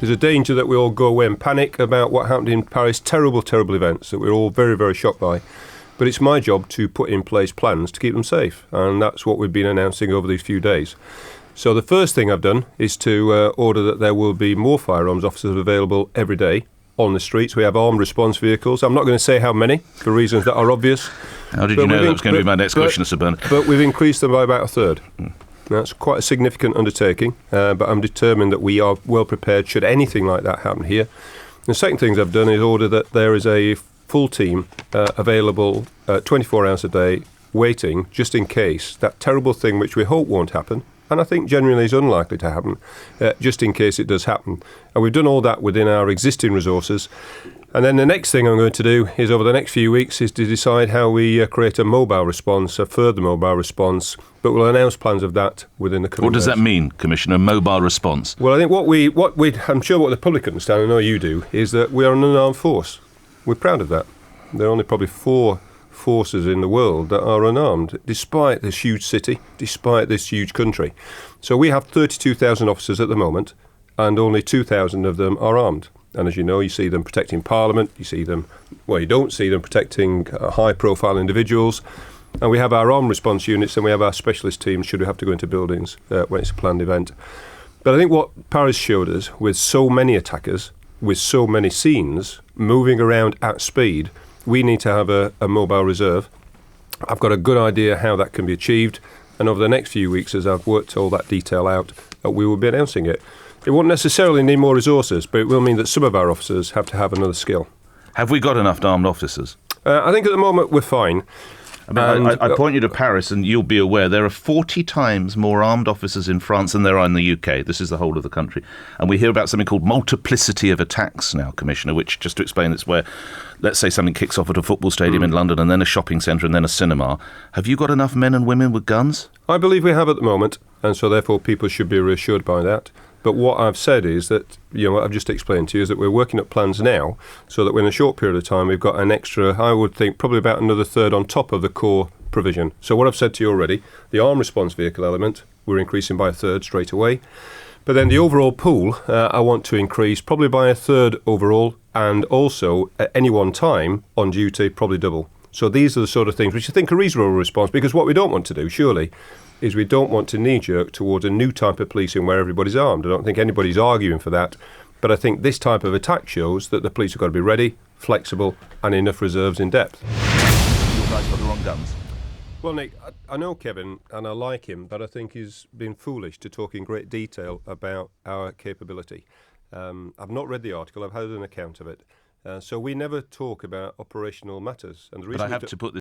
There's a danger that we all go away and panic about what happened in Paris. Terrible, terrible events that we're all very, very shocked by. But it's my job to put in place plans to keep them safe. And that's what we've been announcing over these few days. So the first thing I've done is to order that there will be more firearms officers available every day on the streets. We have armed response vehicles. I'm not going to say how many, for reasons that are obvious. How did you know that was going to be my next question, Sir Bernard? But we've increased them by about a third. That's quite a significant undertaking, but I'm determined that we are well prepared should anything like that happen here. The second thing I've done is order that there is a full team available 24 hours a day, waiting just in case that terrible thing which we hope won't happen, and I think generally is unlikely to happen, just in case it does happen. And we've done all that within our existing resources. And then the next thing I'm going to do is over the next few weeks is to decide how we create a mobile response, a further mobile response, but we'll announce plans of that within the coming What does days. that mean, Commissioner, mobile response? Well, I think I'm sure what the public understand, I know you do, is that we are an unarmed force. We're proud of that. There are only probably 4 forces in the world that are unarmed, despite this huge city, despite this huge country. So we have 32,000 officers at the moment, and only 2,000 of them are armed. And as you know, you see them protecting Parliament, you don't see them protecting high-profile individuals. And we have our armed response units and we have our specialist teams should we have to go into buildings when it's a planned event. But I think what Paris showed us, with so many attackers, with so many scenes, moving around at speed, we need to have a mobile reserve. I've got a good idea how that can be achieved. And over the next few weeks, as I've worked all that detail out, we will be announcing it. It won't necessarily need more resources, but it will mean that some of our officers have to have another skill. Have we got enough armed officers? I think at the moment we're fine. I point you to Paris and you'll be aware there are 40 times more armed officers in France than there are in the UK. This is the whole of the country. And we hear about something called multiplicity of attacks now, Commissioner, which, just to explain, it's where, let's say something kicks off at a football stadium in London and then a shopping centre and then a cinema. Have you got enough men and women with guns? I believe we have at the moment, and so therefore people should be reassured by that. But what I've said is that, what I've just explained to you is that we're working up plans now so that in a short period of time we've got an extra, I would think, probably about another third on top of the core provision. So what I've said to you already, the armed response vehicle element, we're increasing by a third straight away. But then the overall pool, I want to increase probably by a third overall, and also at any one time on duty, probably double. So these are the sort of things which I think are reasonable response, because what we don't want to do, surely, is we don't want to knee-jerk towards a new type of policing where everybody's armed. I don't think anybody's arguing for that. But I think this type of attack shows that the police have got to be ready, flexible, and enough reserves in depth. You guys got the wrong guns. Well, Nick, I know Kevin, and I like him, but I think he's been foolish to talk in great detail about our capability. I've not read the article. I've had an account of it. So we never talk about operational matters. And the reason But I have to put this